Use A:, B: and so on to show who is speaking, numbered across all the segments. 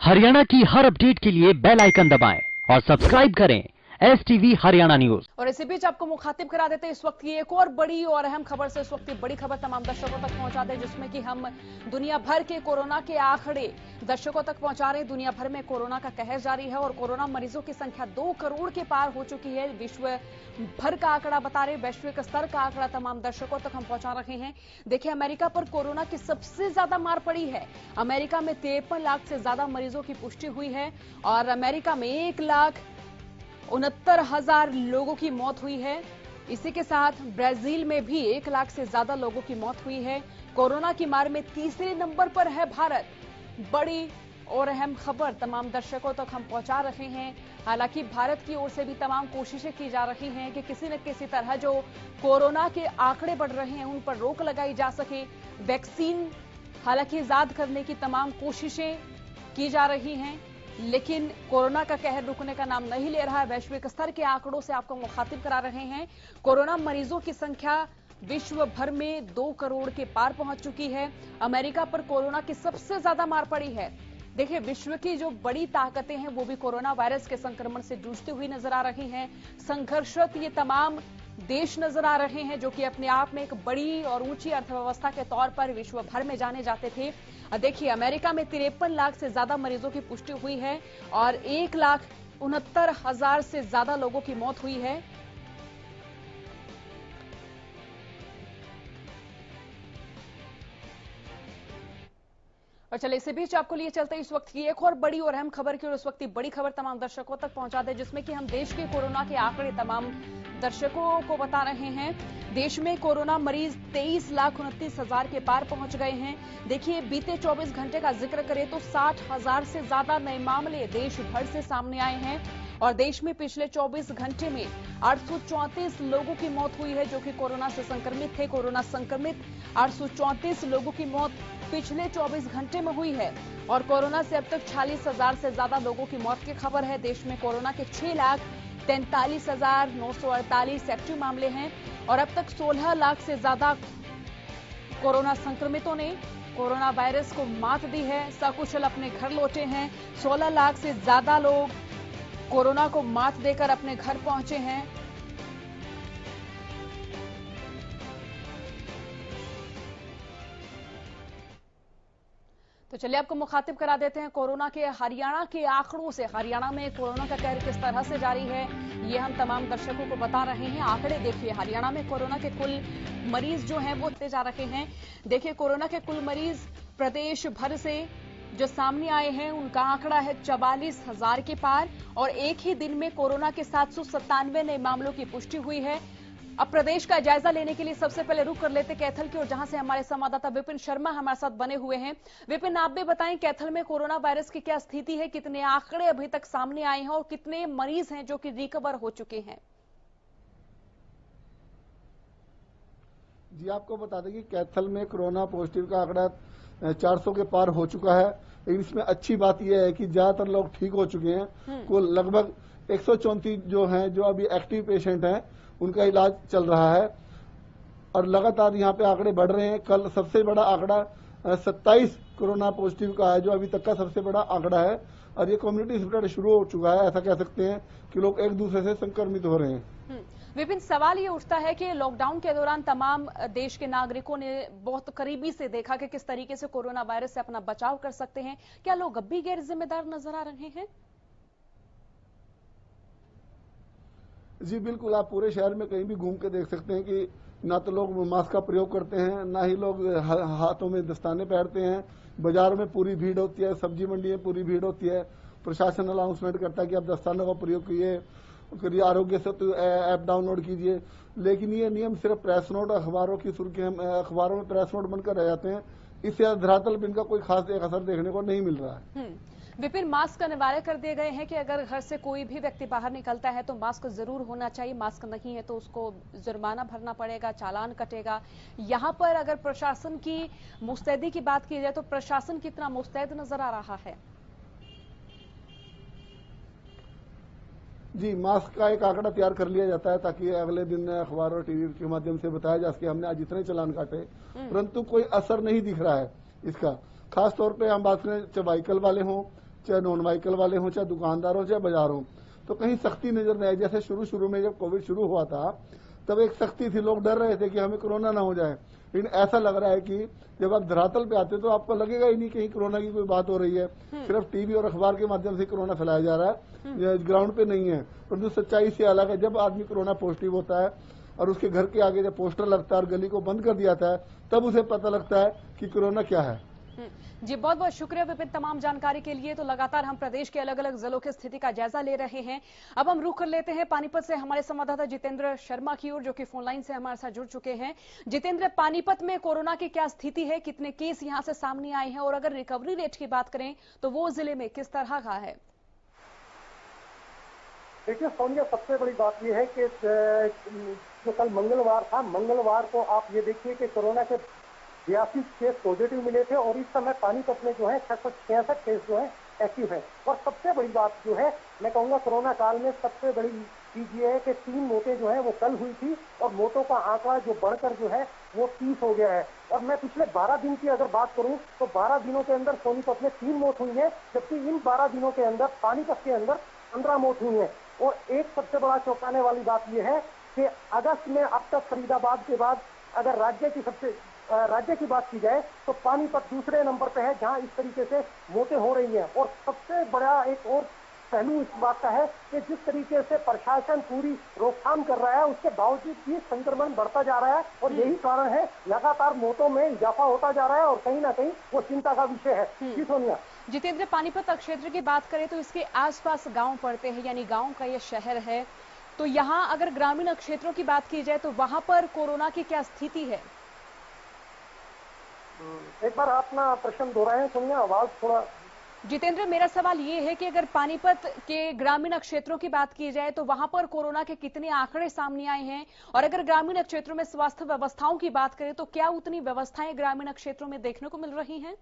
A: हरियाणा की हर अपडेट के लिए बेल आइकन दबाएं और सब्सक्राइब करें STV हरियाणा न्यूज।
B: और इसी बीच आपको मुखातिब करा देते हैं इस वक्त की एक और बड़ी और अहम खबर से। इस वक्त की बड़ी खबर तमाम दर्शकों तक पहुंचा दें, जिसमें कि हम दुनिया भर के कोरोना के आंकड़े दर्शकों तक पहुंचा रहे हैं। दुनिया भर में कोरोना का कहर जारी है और कोरोना मरीजों की संख्या 2 करोड़ के पार हो चुकी है। विश्व भर का आंकड़ा बता रहे, वैश्विक स्तर का आंकड़ा तमाम दर्शकों तक हम पहुंचा रहे हैं। देखिए, अमेरिका पर कोरोना की सबसे ज्यादा मार पड़ी है। अमेरिका में 53 लाख से ज्यादा मरीजों की पुष्टि हुई है और अमेरिका में 1,69,000 लोगों की मौत हुई है। इसी के साथ ब्राजील में भी 1 लाख से ज्यादा लोगों की मौत हुई है। कोरोना की मार में तीसरे नंबर पर है भारत। बड़ी और अहम खबर तमाम दर्शकों तक हम पहुंचा रहे हैं। हालांकि भारत की ओर से भी तमाम कोशिशें की जा रही हैं कि किसी न किसी तरह जो कोरोना के आंकड़े बढ़ रहे हैं उन पर रोक लगाई जा सके। वैक्सीन हालांकि इजाद करने की तमाम कोशिशें की जा रही हैं, लेकिन कोरोना का कहर रुकने का नाम नहीं ले रहा है। वैश्विक स्तर के आंकड़ों से आपको मुखातिब करा रहे हैं। कोरोना मरीजों की संख्या विश्व भर में 2 करोड़ के पार पहुंच चुकी है। अमेरिका पर कोरोना की सबसे ज्यादा मार पड़ी है। देखिए, विश्व की जो बड़ी ताकतें हैं वो भी कोरोना वायरस के संक्रमण से जूझते हुए नजर आ रही हैं। संघर्षरत ये तमाम देश नजर आ रहे हैं जो कि अपने आप में एक बड़ी और ऊंची अर्थव्यवस्था के तौर पर विश्व भर में जाने जाते थे। देखिए, अमेरिका में 53 लाख से ज्यादा मरीजों की पुष्टि हुई है और 1,69,000 से ज्यादा लोगों की मौत हुई है। और चले इसी बीच आपको लिए चलते इस वक्त की एक और बड़ी और अहम खबर की, और इस वक्त की बड़ी खबर तमाम दर्शकों तक पहुंचा दे, जिसमें कि हम देश के कोरोना के आंकड़े तमाम दर्शकों को बता रहे हैं। देश में कोरोना मरीज 23,29,000 के पार पहुंच गए हैं। देखिए, बीते 24 घंटे का जिक्र करें तो 60,000 से ज्यादा नए मामले देश भर से सामने आए हैं और देश में पिछले 24 घंटे में 834 लोगों की मौत हुई है जो कि कोरोना से संक्रमित थे। कोरोना संक्रमित 834 लोगों की मौत पिछले 24 घंटे में हुई है और कोरोना से अब तक 46,000 से ज्यादा लोगों की मौत की खबर है। देश में कोरोना के 6,43,948 एक्टिव मामले हैं और अब तक 16 लाख से ज्यादा कोरोना संक्रमितों ने कोरोना वायरस को मात दी है, सकुशल अपने घर लौटे हैं। 16 लाख से ज्यादा लोग कोरोना को मात देकर अपने घर पहुंचे हैं। तो चलिए आपको मुखातिब करा देते हैं कोरोना के हरियाणा के आंकड़ों से। हरियाणा में कोरोना का कहर किस तरह से जारी है ये हम तमाम दर्शकों को बता रहे हैं। आंकड़े देखिए, हरियाणा में कोरोना के कुल मरीज जो हैं वो बढ़ते जा रहे हैं। देखिए, कोरोना के कुल मरीज प्रदेश भर से जो सामने आए हैं उनका आंकड़ा है 44,000 के पार और एक ही दिन में कोरोना के 797 नए मामलों की पुष्टि हुई है। अब प्रदेश का जायजा लेने के लिए सबसे पहले रुख कर लेते कैथल की ओर, जहां से हमारे संवाददाता विपिन शर्मा हमारे साथ बने हुए हैं। विपिन, आप भी बताएं कैथल में कोरोना वायरस की क्या स्थिति है, कितने आंकड़े अभी तक सामने आए हैं और कितने मरीज हैं जो कि रिकवर हो चुके हैं?
C: जी, आपको बता दें कि कैथल में कोरोना पॉजिटिव का आंकड़ा 400 के पार हो चुका है। लेकिन इसमें अच्छी बात यह है कि ज्यादातर लोग ठीक हो चुके हैं। कुल लगभग 134 जो हैं जो अभी एक्टिव पेशेंट हैं उनका इलाज चल रहा है और लगातार यहाँ पे आंकड़े बढ़ रहे हैं। कल सबसे बड़ा आंकड़ा 27 कोरोना पॉजिटिव का है जो अभी तक का सबसे बड़ा आंकड़ा है और ये कम्युनिटी स्प्रेड शुरू हो चुका है। ऐसा कह सकते हैं कि लोग एक दूसरे से संक्रमित हो रहे हैं।
B: विपिन, सवाल ये उठता है कि लॉकडाउन के दौरान तमाम देश के नागरिकों ने बहुत करीबी से देखा कि किस तरीके से कोरोना वायरस से अपना बचाव कर सकते हैं। क्या लोग अब भी गैर जिम्मेदार नजर आ रहे हैं?
C: जी बिल्कुल, आप पूरे शहर में कहीं भी घूम के देख सकते हैं कि ना तो लोग मास्क का प्रयोग करते हैं, ना ही लोग हाथों में दस्ताने पहनते हैं। बाजारों में पूरी भीड़ होती है, सब्जी मंडी में पूरी भीड़ होती है। प्रशासन अनाउंसमेंट करता है कि आप दस्तानों का प्रयोग करिए, आरोग्य सेतु ऐप डाउनलोड कीजिए। लेकिन ये नियम सिर्फ प्रेस नोट, अखबारों की सुर्खियां, अखबारों में प्रेस नोट बनकर रह जाते हैं। इससे धरातल पर इनका कोई खास एक असर देखने को नहीं मिल रहा है।
B: विपिन, मास्क अनिवार्य कर दिए गए हैं कि अगर घर से कोई भी व्यक्ति बाहर निकलता है तो मास्क जरूर होना चाहिए। मास्क नहीं है तो उसको जुर्माना भरना पड़ेगा, चालान कटेगा। यहाँ पर अगर प्रशासन की मुस्तैदी की बात की जाए तो प्रशासन कितना मुस्तैद नजर आ रहा है?
C: जी, मास्क का एक आंकड़ा तैयार कर लिया जाता है ताकि अगले दिन अखबार और टीवी के माध्यम से बताया जा सके हमने आज इतने चालान काटे, परंतु कोई असर नहीं दिख रहा है इसका। खास तौर पे हम बात करें चाहे व्हीकल वाले हों, चाहे नॉन व्हीकल वाले हों, चाहे दुकानदार हो, चाहे बाजार हो, तो कहीं सख्ती नजर नहीं आई। जैसे शुरू में जब कोविड शुरू हुआ था तब एक सख्ती थी, लोग डर रहे थे कि हमें कोरोना ना हो जाए, लेकिन ऐसा लग रहा है कि जब आप धरातल पे आते तो आपको लगेगा ही नहीं कहीं कोरोना की कोई बात हो रही है। सिर्फ टीवी और अखबार के माध्यम से कोरोना फैलाया जा रहा है, ग्राउंड पे नहीं है। परंतु सच्चाई से अलग है, जब आदमी कोरोना पॉजिटिव होता है और उसके घर के आगे जब पोस्टर लगता है और गली को बंद कर दिया जाता है, तब उसे पता लगता है कि कोरोना क्या है।
B: जी बहुत बहुत शुक्रिया विपिन तमाम जानकारी के लिए। तो लगातार हम प्रदेश के अलग अलग जिलों की स्थिति का जायजा ले रहे हैं। अब हम रुख कर लेते हैं पानीपत से हमारे संवाददाता जितेंद्र शर्मा की ओर, जो कि फोन लाइन से हमारे साथ जुड़ चुके हैं। जितेंद्र, पानीपत में कोरोना की क्या स्थिति है, कितने केस यहां से सामने आए हैं, और अगर रिकवरी रेट की बात करें तो वो जिले में किस तरह का है?
D: देखिए सोनिया, सबसे बड़ी बात यह है कि जो कल मंगलवार था, मंगलवार को आप ये देखिए कि कोरोना के 82 केस पॉजिटिव मिले थे और इस समय पानीपत में जो है 666 केस जो है एक्टिव है। और सबसे बड़ी बात जो है, मैं कहूंगा कोरोना काल में सबसे बड़ी चीज ये है कि 3 मौतें जो है वो कल हुई थी और मौतों का आंकड़ा जो बढ़कर जो है वो 30 हो गया है। और मैं पिछले 12 दिन की अगर बात करूं तो 12 दिनों के अंदर सोनीपत में 3 मौत हुई है, जबकि इन 12 दिनों के अंदर पानीपत के अंदर 15 मौत हुई है। और एक सबसे बड़ा चौंकाने वाली बात यह है कि अगस्त में अब तक फरीदाबाद के बाद अगर राज्य की बात की जाए तो पानीपत दूसरे नंबर पे है जहां इस तरीके से मौतें हो रही हैं। और सबसे बड़ा एक और पहलू इस बात का है कि जिस तरीके से प्रशासन पूरी रोकथाम कर रहा है, उसके बावजूद भी संक्रमण बढ़ता जा रहा है और यही कारण है लगातार मौतों में इजाफा होता जा रहा है और कहीं ना कहीं वो चिंता का विषय है। जी सोनिया।
B: जितेंद्र, पानीपत क्षेत्र की बात करें तो इसके आसपास गांव पड़ते हैं, यानी गांव का ये शहर है, तो यहाँ अगर ग्रामीण क्षेत्रों की बात की जाए तो वहां पर कोरोना की क्या स्थिति है?
D: एक बार अपना प्रश्न दोहराएं सोनिया, आवाज थोड़ा।
B: जितेंद्र, मेरा सवाल ये है कि अगर पानीपत के ग्रामीण क्षेत्रों की बात की जाए तो वहां पर कोरोना के कितने आंकड़े सामने आए हैं, और अगर ग्रामीण क्षेत्रों में स्वास्थ्य व्यवस्थाओं की बात करें तो क्या उतनी व्यवस्थाएं ग्रामीण क्षेत्रों में देखने को मिल रही हैं?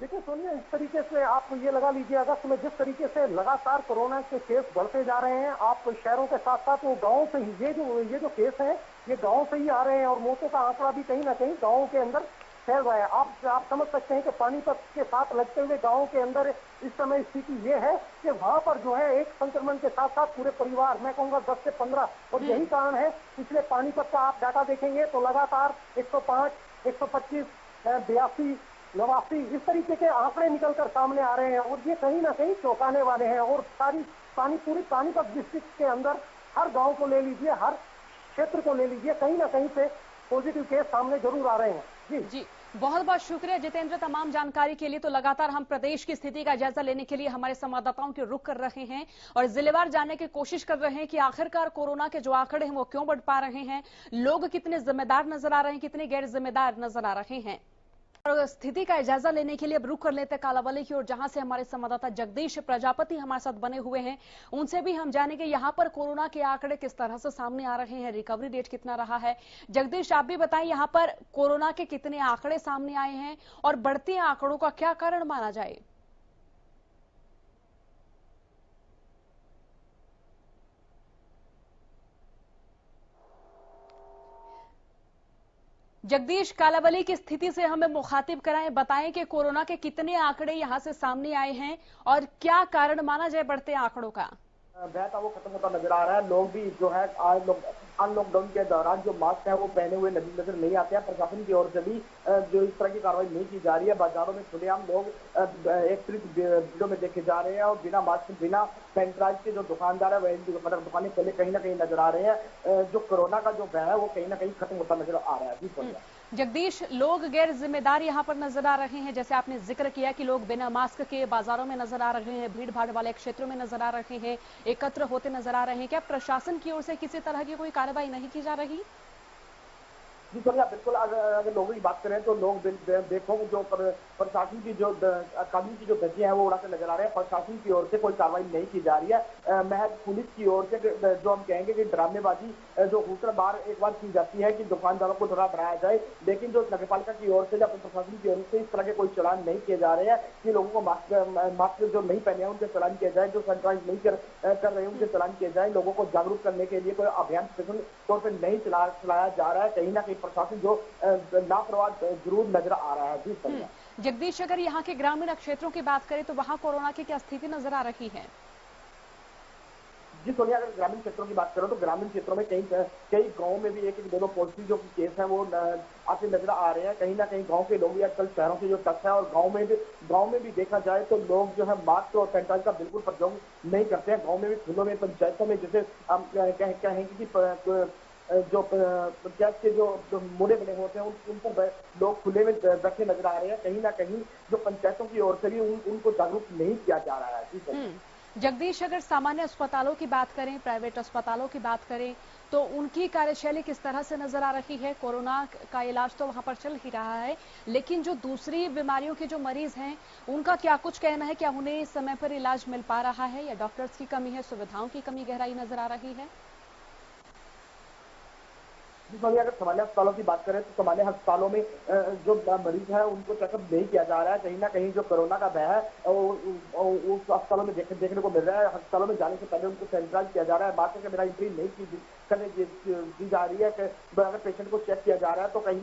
D: देखिए सोनिया, इस तरीके से आप ये लगा लीजिए, अगस्त में जिस तरीके से लगातार कोरोना के केस बढ़ते जा रहे हैं, आप शहरों के साथ साथ वो गाँव से ही ये जो केस हैं ये गाँव से ही आ रहे हैं और मौतों का आंकड़ा भी कहीं ना कहीं गाँव के अंदर फैल रहा है। आप समझ सकते हैं कि पानीपत के साथ लगते हुए गाँव के अंदर इस समय स्थिति ये है कि वहां पर जो है एक संक्रमण के साथ साथ पूरे परिवार, मैं कहूंगा 10 से 15, और यही कारण है पिछले पानीपत का आप डाटा देखेंगे तो लगातार 105, 125, 82, 89 इस तरीके के आंकड़े निकलकर सामने आ रहे हैं और ये कहीं ना कहीं चौंकाने वाले हैं। और पूरी पानीपत डिस्ट्रिक्ट के अंदर हर गांव को ले लीजिए, हर क्षेत्र को ले लीजिए, कहीं ना कहीं से पॉजिटिव केस सामने जरूर आ रहे हैं। जी
B: बहुत बहुत शुक्रिया जितेंद्र तमाम जानकारी के लिए। तो लगातार हम प्रदेश की स्थिति का जायजा लेने के लिए हमारे संवाददाताओं के रुख कर रहे हैं और जिलेवार जानने की कोशिश कर रहे हैं कि आखिरकार कोरोना के जो आंकड़े हैं वो क्यों बढ़ पा रहे हैं, लोग कितने जिम्मेदार नजर आ रहे हैं, कितने गैर जिम्मेदार नजर आ रहे हैं। और स्थिति का जायजा लेने के लिए अब रुख कर लेते हैं कालावाली की ओर, जहां से हमारे संवाददाता जगदीश प्रजापति हमारे साथ बने हुए हैं। उनसे भी हम जानेंगे यहां पर कोरोना के आंकड़े किस तरह से सामने आ रहे हैं, रिकवरी रेट कितना रहा है। जगदीश, आप भी बताएं यहां पर कोरोना के कितने आंकड़े सामने आए हैं और बढ़ते आंकड़ों का क्या कारण माना जाए? जगदीश, कालावली की स्थिति से हमें मुखातिब कराएं, बताएं कि कोरोना के कितने आंकड़े यहां से सामने आए हैं और क्या कारण माना जाए बढ़ते आंकड़ों का?
E: बहता वो खत्म होता नजर आ रहा है। लोग भी जो है आज अनलॉकडाउन के दौरान जो मास्क है वो पहने हुए नजर नहीं आते हैं। प्रशासन की ओर से भी जो इस तरह की कार्रवाई नहीं की जा रही है। बाजारों में खुलेआम लोग एक भीड़ों में देखे जा रहे हैं और बिना मास्क बिना सैनिटाइज के जो दुकानदार है वह मतलब दुकानें खुले कहीं ना कहीं नजर आ रहे हैं। जो कोरोना का जो भय है वो कहीं ना कहीं खत्म होता नजर आ रहा है।
B: जगदीश, लोग गैर जिम्मेदार यहाँ पर नजर आ रहे हैं, जैसे आपने जिक्र किया कि लोग बिना मास्क के बाजारों में नजर आ रहे हैं, भीड़ भाड़ वाले क्षेत्रों में नजर आ रहे हैं, एकत्र होते नजर आ रहे हैं। क्या प्रशासन की ओर से किसी तरह की कोई कार्रवाई नहीं की जा रही?
E: जी सोनिया, बिल्कुल। अगर लोगों की बात करें तो लोग देखो जो प्रशासन की जो कानून की जो धज्जियां हैं वो उड़ाते नजर आ रहे हैं। प्रशासन की ओर से कोई कार्रवाई नहीं की जा रही है। महज पुलिस की ओर से जो हम कहेंगे कि ड्रामेबाजी जो बार एक बार की जाती है कि दुकानदारों को थोड़ा डराया जाए, लेकिन जो नगरपालिका की ओर से या प्रशासन की ओर से इस तरह के कोई चलान नहीं किए जा रहे हैं कि लोगों को मास्क जो नहीं पहने हैं उनके चलान किए जाए, जो सैनिटाइज नहीं कर रहे हैं उनके चलान किए जाए। लोगों को जागरूक करने के लिए कोई अभियान स्पेशल तौर पर नहीं चलाया जा रहा है। कहीं ना कहीं प्रशासन जो लापरवाह जरूर नजर आ रहा है। जी
B: जगदीश, अगर यहाँ के ग्रामीण क्षेत्रों की बात करें तो वहाँ कोरोना की क्या स्थिति नजर आ रही है?
E: जी सोनिया, अगर ग्रामीण क्षेत्रों की बात करो तो ग्रामीण क्षेत्रों में कई गांवों में भी एक दो पॉजिटिव जो केस है वो आते नजर आ रहे हैं। कहीं ना कहीं गांव के लोग भी आजकल शहरों से जो टच है, और गांव में भी देखा जाए तो लोग जो है मास्क और सैनिटाइजर का बिल्कुल प्रयोग नहीं करते हैं। गाँव में भी खुलों में पंचायतों में जैसे हम कहेंगे कि जो पंचायत के जो मुड़े बने होते हैं उनको लोग खुले में बैठे नजर आ रहे हैं। कहीं ना कहीं जो पंचायतों की ओर से भी उनको जागरूक नहीं किया जा रहा है। ठीक है
B: जगदीश, अगर सामान्य अस्पतालों की बात करें, प्राइवेट अस्पतालों की बात करें तो उनकी कार्यशैली किस तरह से नजर आ रही है? कोरोना का इलाज तो वहां पर चल ही रहा है, लेकिन जो दूसरी बीमारियों के जो मरीज हैं उनका क्या कुछ कहना है? क्या उन्हें समय पर इलाज मिल पा रहा है या डॉक्टर्स की कमी है, सुविधाओं की कमी गहराई नजर आ रही है?
E: अगर सामान्य अस्पतालों की बात करें तो सामान्य अस्पतालों में जो मरीज है उनको चेकअप नहीं किया जा रहा है। कहीं ना कहीं जो कोरोना का भय है उस अस्पतालों में देखने को मिल रहा है। अस्पतालों में जाने से पहले उनको सैनिटाइज किया जा रहा है, मास्क के बिना एंट्री नहीं करने दी जा रही है। अगर पेशेंट को चेक किया जा रहा है तो कहीं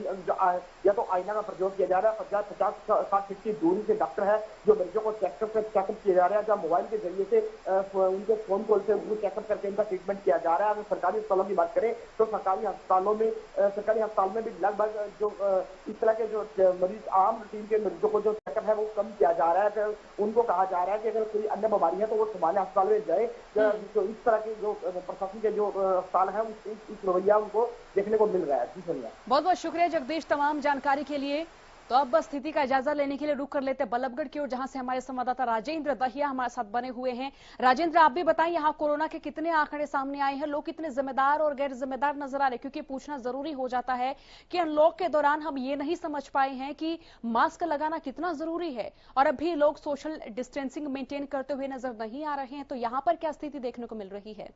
E: या तो आईना का प्रयोग किया जा रहा है, 50-60 फीट की दूरी से डॉक्टर है जो मरीजों को चेकअप किया जा रहा है, जहाँ मोबाइल के जरिए से उनको फोन कॉल से उनको चेकअप करके इनका ट्रीटमेंट किया जा रहा है। अगर सरकारी अस्पतालों की बात करें तो सरकारी अस्पताल में भी लगभग जो इस तरह के जो मरीज आम रूटीन के मरीजों को जो चेकअप है वो कम किया जा रहा है। उनको कहा जा रहा है कि अगर कोई अन्य बीमारी है तो वो सामान्य अस्पताल में जाए। तो इस तरह के जो प्रशासन के जो अस्पताल है इस रवैया उनको देखने को मिल रहा है। जी सोनिया,
B: बहुत बहुत शुक्रिया जगदीश तमाम जानकारी के लिए। तो अब बस स्थिति का जायजा लेने के लिए रुक कर लेते हैं बल्लभगढ़ की ओर, जहां से हमारे संवाददाता राजेंद्र दहिया हमारे साथ बने हुए हैं। राजेंद्र, आप भी बताएं यहाँ कोरोना के कितने आंकड़े सामने आए हैं, लोग कितने जिम्मेदार और गैर जिम्मेदार नजर आ रहे हैं? क्योंकि पूछना जरूरी हो जाता है कि अनलॉक के दौरान हम ये नहीं समझ पाए हैं कि मास्क लगाना कितना जरूरी है और अभी लोग सोशल डिस्टेंसिंग मेंटेन करते हुए नजर नहीं आ रहे हैं। तो यहाँ पर क्या स्थिति देखने को मिल रही है?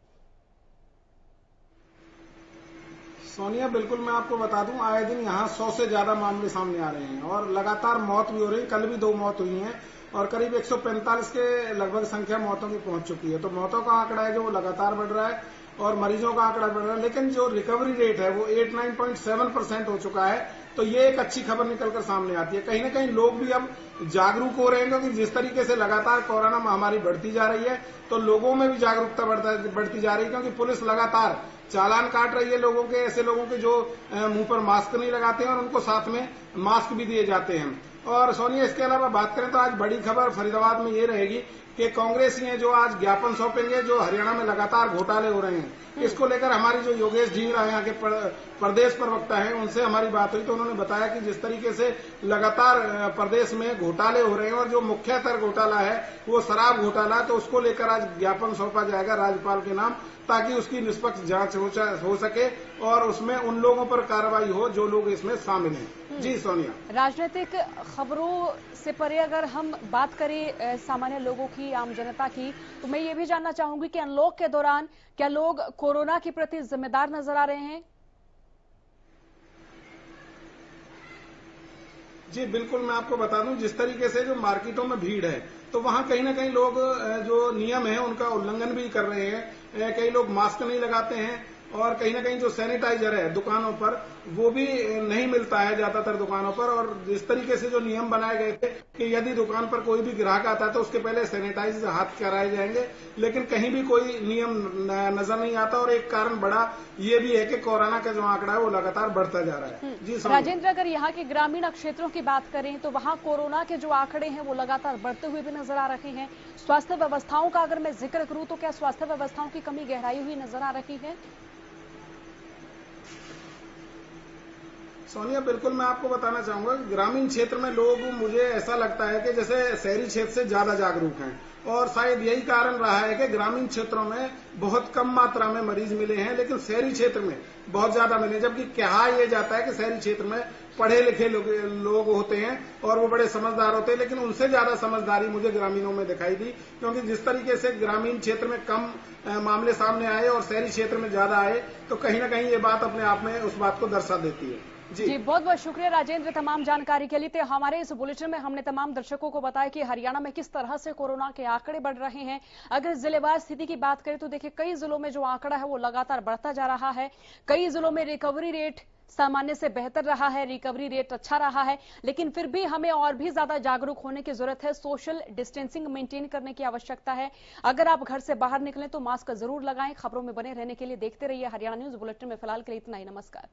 F: सोनिया, बिल्कुल मैं आपको बता दूं, आए दिन यहाँ 100 से ज्यादा मामले सामने आ रहे हैं और लगातार मौत भी हो रही है। कल भी 2 मौत हुई हैं और करीब 145 के लगभग संख्या मौतों की पहुंच चुकी है। तो मौतों का आंकड़ा है जो वो लगातार बढ़ रहा है और मरीजों का आंकड़ा बढ़ रहा है, लेकिन जो रिकवरी रेट है वो 89.7% हो चुका है। तो ये एक अच्छी खबर निकलकर सामने आती है। कहीं ना कहीं लोग भी अब जागरूक हो रहे हैं, क्योंकि जिस तरीके से लगातार कोरोना महामारी बढ़ती जा रही है तो लोगों में भी जागरूकता बढ़ती जा रही है। क्योंकि पुलिस लगातार चालान काट रही है लोगों के, ऐसे लोगों के जो मुंह पर मास्क नहीं लगाते हैं और उनको साथ में मास्क भी दिए जाते हैं। और सोनिया, इसके अलावा बात करें तो आज बड़ी खबर फरीदाबाद में ये रहेगी कि कांग्रेसी हैं जो आज ज्ञापन सौंपेंगे, जो हरियाणा में लगातार घोटाले हो रहे हैं। इसको लेकर हमारी जो योगेश ढींगरा यहाँ के प्रदेश प्रवक्ता हैं उनसे हमारी बात हुई तो उन्होंने बताया कि जिस तरीके से लगातार प्रदेश में घोटाले हो रहे हैं और जो मुख्यतर घोटाला है वो शराब घोटाला, तो उसको लेकर आज ज्ञापन सौंपा जाएगा राज्यपाल के नाम, ताकि उसकी निष्पक्ष जांच हो सके और उसमें उन लोगों पर कार्रवाई हो जो लोग इसमें शामिल हैं। जी सोनिया,
B: राजनीतिक खबरों से परे अगर हम बात करें सामान्य लोगों की, आम जनता की, तो मैं ये भी जानना चाहूंगी कि अनलॉक के दौरान क्या लोग कोरोना के प्रति जिम्मेदार नजर आ रहे हैं?
F: जी बिल्कुल, मैं आपको बता दूं, जिस तरीके से जो मार्केटों में भीड़ है तो वहां कहीं ना कहीं लोग जो नियम है उनका उल्लंघन भी कर रहे हैं। कई लोग मास्क नहीं लगाते हैं और कहीं ना कहीं जो सैनिटाइजर है दुकानों पर वो भी नहीं मिलता है ज्यादातर दुकानों पर। और जिस तरीके से जो नियम बनाए गए थे कि यदि दुकान पर कोई भी ग्राहक आता है तो उसके पहले सैनिटाइज हाथ कराए जाएंगे, लेकिन कहीं भी कोई नियम नजर नहीं आता। और एक कारण बड़ा ये भी है कि कोरोना का जो आंकड़ा है वो लगातार बढ़ता जा रहा है। जी
B: राजेंद्र, अगर यहाँ के ग्रामीण क्षेत्रों की बात करें तो वहाँ कोरोना के जो आंकड़े हैं वो लगातार बढ़ते हुए भी नजर आ रहे हैं। स्वास्थ्य व्यवस्थाओं का अगर मैं जिक्र करूं तो क्या स्वास्थ्य व्यवस्थाओं की कमी गहराई हुई नजर आ रही है?
F: सोनिया, बिल्कुल मैं आपको बताना चाहूंगा कि ग्रामीण क्षेत्र में लोग, मुझे ऐसा लगता है कि जैसे शहरी क्षेत्र से ज्यादा जागरूक हैं और शायद यही कारण रहा है कि ग्रामीण क्षेत्रों में बहुत कम मात्रा में मरीज मिले हैं, लेकिन शहरी क्षेत्र में बहुत ज्यादा मिले। जबकि कहा यह जाता है कि शहरी क्षेत्र में पढ़े लिखे लोग होते हैं और वो बड़े समझदार होते हैं, लेकिन उनसे ज्यादा समझदारी मुझे ग्रामीणों में दिखाई दी। क्योंकि जिस तरीके से ग्रामीण क्षेत्र में कम मामले सामने आए और शहरी क्षेत्र में ज्यादा आए, तो कहीं ना कहीं ये बात अपने आप में उस बात को दर्शा देती है।
B: जी बहुत बहुत शुक्रिया राजेंद्र तमाम जानकारी के लिए। तो हमारे इस बुलेटिन में हमने तमाम दर्शकों को बताया कि हरियाणा में किस तरह से कोरोना के आंकड़े बढ़ रहे हैं। अगर जिलेवार स्थिति की बात करें तो देखिए कई जिलों में जो आंकड़ा है वो लगातार बढ़ता जा रहा है। कई जिलों में रिकवरी रेट सामान्य से बेहतर रहा है, रिकवरी रेट अच्छा रहा है, लेकिन फिर भी हमें और भी ज्यादा जागरूक होने की जरूरत है। सोशल डिस्टेंसिंग मेंटेन करने की आवश्यकता है। अगर आप घर से बाहर निकलें तो मास्क जरूर लगाएं। खबरों में बने रहने के लिए देखते रहिए हरियाणा न्यूज बुलेटिन में। फिलहाल के लिए इतना ही। नमस्कार।